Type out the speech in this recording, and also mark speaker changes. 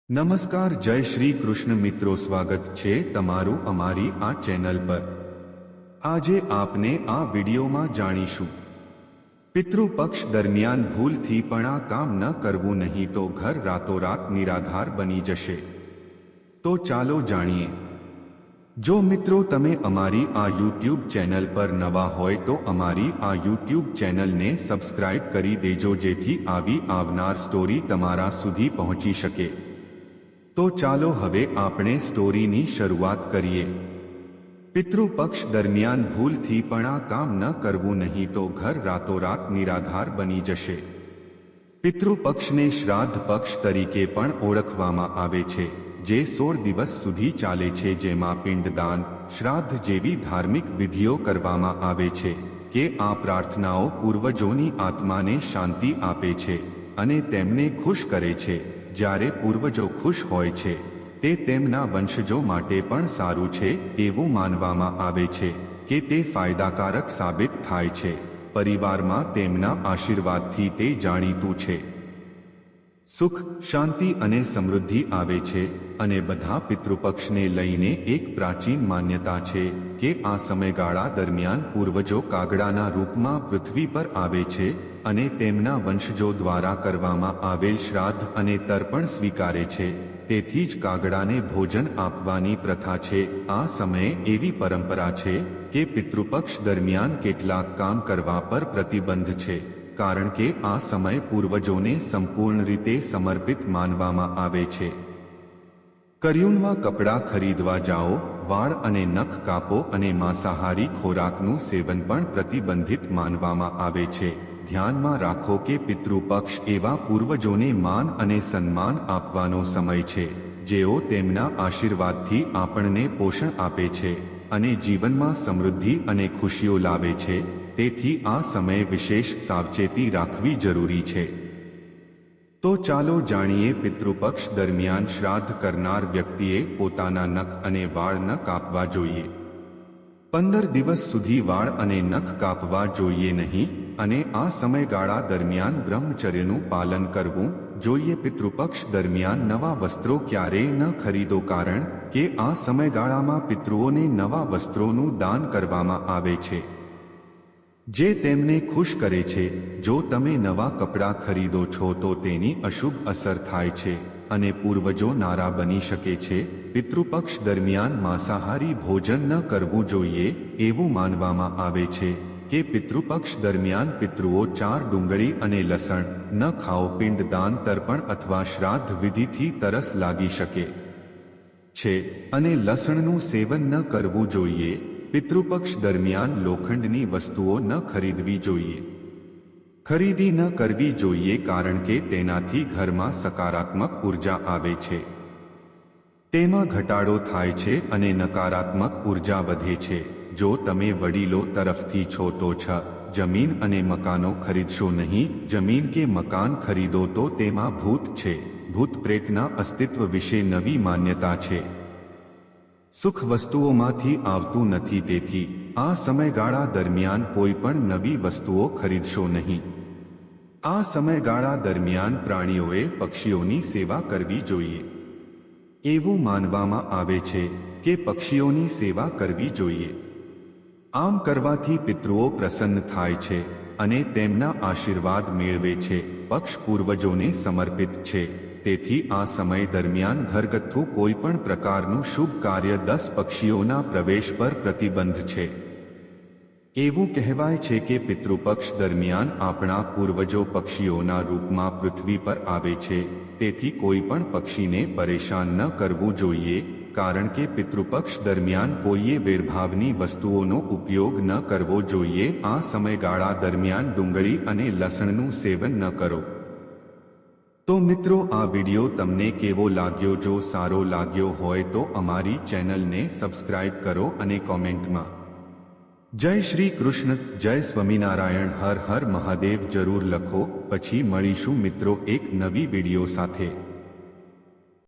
Speaker 1: નમસ્કાર, જય શ્રી કૃષ્ણ મિત્રો, સ્વાગત છે તમારું અમારી આ ચેનલ પર। આજે આપને આ વિડીયોમાં જાણીશું પિતૃપક્ષ દરમિયાન ભૂલથી પણ આ કામ ન કરવું, નહીં તો ઘર રાતોરાત નિરાધાર બની જશે। તો ચાલો જાણીએ। જો મિત્રો તમે અમારી આ યુટ્યુબ ચેનલ પર નવા હોય તો અમારી આ યુટ્યુબ ચેનલને સબસ્ક્રાઇબ કરી દેજો, જેથી આવી આવનાર સ્ટોરી તમારા સુધી પહોંચી શકે। તો ચાલો હવે આપણે સ્ટોરીની શરૂઆત કરીએ। પિતૃપક્ષ દરમિયાન ભૂલથી પણ આ કામ ન કરવું, નહીં તો ઘર રાતોરાત નિરાધાર બની જશે। પિતૃપક્ષને શ્રાદ્ધ પક્ષ તરીકે પણ ઓળખવામાં આવે છે, જે 16 દિવસ સુધી ચાલે છે, જેમાં પિંડદાન, શ્રાદ્ધ જેવી ધાર્મિક વિધિઓ કરવામાં આવે છે કે આ પ્રાર્થનાઓ પૂર્વજોની આત્માને શાંતિ આપે છે અને તેમને ખુશ કરે છે। જ્યારે પૂર્વજો ખુશ હોય છે તે તેમના વંશજો માટે પણ સારું છે એવું માનવામાં આવે છે કે તે ફાયદાકારક સાબિત થાય છે। પરિવારમાં તેમના આશીર્વાદથી તે જાણીતું છે। સુખ, શાંતિ અને સમૃદ્ધિ આવે છે। અને બધા પિતૃપક્ષને લઈને એક પ્રાચીન માન્યતા છે કે આ સમયગાળા દરમિયાન પૂર્વજો કાગડાના રૂપમાં પૃથ્વી પર આવે છે અને તેમના વંશજો દ્વારા કરવામાં આવેલ શ્રાદ્ધ અને તર્પણ સ્વીકારે છે। તેથી જ કાગડાને ભોજન આપવાની પ્રથા છે। આ સમયે એવી પરંપરા છે કે પિતૃપક્ષ દરમિયાન કેટલાક કામ કરવા પર પ્રતિબંધ છે, કારણ કે આ સમય પૂર્વજોને સંપૂર્ણ રીતે સમર્પિત માનવામાં આવે છે। કરિયુનમાં કપડાં ખરીદવા જાઓ, વાળ અને નખ કાપો અને માંસાહારી ખોરાકનું સેવન પણ પ્રતિબંધિત માનવામાં આવે છે। ધ્યાનમાં રાખો કે પિતૃપક્ષ એવા પૂર્વજોને માન અને સન્માન આપવાનો સમય છે, જેઓ તેમના આશીર્વાદથી આપણને પોષણ આપે છે અને જીવનમાં સમૃદ્ધિ અને ખુશીઓ લાવે છે। તેથી આ સમયે વિશેષ સાવચેતી રાખવી જરૂરી છે। તો ચાલો જાણીએ, પિતૃપક્ષ દરમિયાન શ્રાદ્ધ કરનાર વ્યક્તિએ પોતાના નખ અને વાળ ન કાપવા જોઈએ। 15 દિવસ સુધી વાળ અને નખ કાપવા જોઈએ નહીં અને આ સમયગાળા દરમિયાન બ્રહ્મચર્યનું પાલન કરવું જોઈએ। પિતૃપક્ષ દરમિયાન નવા વસ્ત્રો ક્યારેય ન ખરીદો, કારણ કે આ સમયગાળામાં પિતૃઓને નવા વસ્ત્રોનું દાન કરવામાં આવે છે, જે તેમને ખુશ કરે છે। જો તમે નવા કપડાં ખરીદો છો તો તેની અશુભ અસર થાય છે અને પૂર્વજો નારાજ બની શકે છે। પિતૃપક્ષ દરમિયાન માંસાહારી ભોજન ન કરવું જોઈએ। એવું માનવામાં આવે છે કે પિતૃપક્ષ દરમિયાન પિતૃઓ ચાર ડુંગળી અને લસણ ન ખાઓ। પિંડદાન, તર્પણ અથવા શ્રાદ્ધ વિધિથી તરસ લાગી શકે છે અને લસણનું સેવન ન કરવું જોઈએ। પિતૃપક્ષ દરમિયાન લોખંડની વસ્તુઓ ન ખરીદવી જોઈએ। ખરીદી ન કરવી જોઈએ, કારણ કે તેનાથી ઘરમાં સકારાત્મક ઉર્જા આવે છે, તેમાં ઘટાડો થાય છે અને નકારાત્મક ઉર્જા વધે છે। જો તમે વડીલો તરફથી છો તો જમીન અને મકાનો ખરીદશો નહીં। જમીન કે મકાન ખરીદો તો તેમાં ભૂત છે, ભૂત પ્રેતના અસ્તિત્વ વિશે નવી માન્યતા છે। સુખ વસ્તુઓમાંથી આવતું નથી, તેથી આ સમયગાળા દરમિયાન કોઈ પણ નવી વસ્તુઓ ખરીદશો નહીં। આ સમયગાળા દરમિયાન પ્રાણીઓએ પક્ષીઓની સેવા કરવી જોઈએ। એવું માનવામાં આવે છે કે પક્ષીઓની સેવા કરવી જોઈએ। આમ કરવાથી પિતૃઓ પ્રસન્ન થાય છે અને તેમના આશીર્વાદ મેળવે છે। પક્ષ પૂર્વજોને સમર્પિત છે, તેથી આ સમય દરમિયાન ઘરગથ્થુ કોઈ પણ પ્રકારનું શુભ કાર્ય 10 પક્ષીઓના પ્રવેશ પર પ્રતિબંધ છે। એવું કહેવાય છે કે પિતૃપક્ષ દરમિયાન આપણા પૂર્વજો પક્ષીઓના રૂપમાં પૃથ્વી પર આવે છે, તેથી કોઈ પણ પક્ષીને પરેશાન ન કરવું જોઈએ, કારણ કે પિતૃપક્ષ દરમિયાન કોઈએ વેરભાવની વસ્તુઓનો ઉપયોગ ન કરવો જોઈએ। આ સમયગાળા દરમિયાન ડુંગળી અને લસણનું સેવન ન કરો। તો મિત્રો, આ વિડિયો તમને કેવો લાગ્યો? જો સારો લાગ્યો હોય તો અમારી ચેનલને સબસ્ક્રાઇબ કરો અને કોમેન્ટમાં જય શ્રી કૃષ્ણ, જય સ્વામિનારાયણ, હર હર મહાદેવ જરૂર લખો। પછી મળીશું મિત્રો એક નવી વિડિયો સાથે।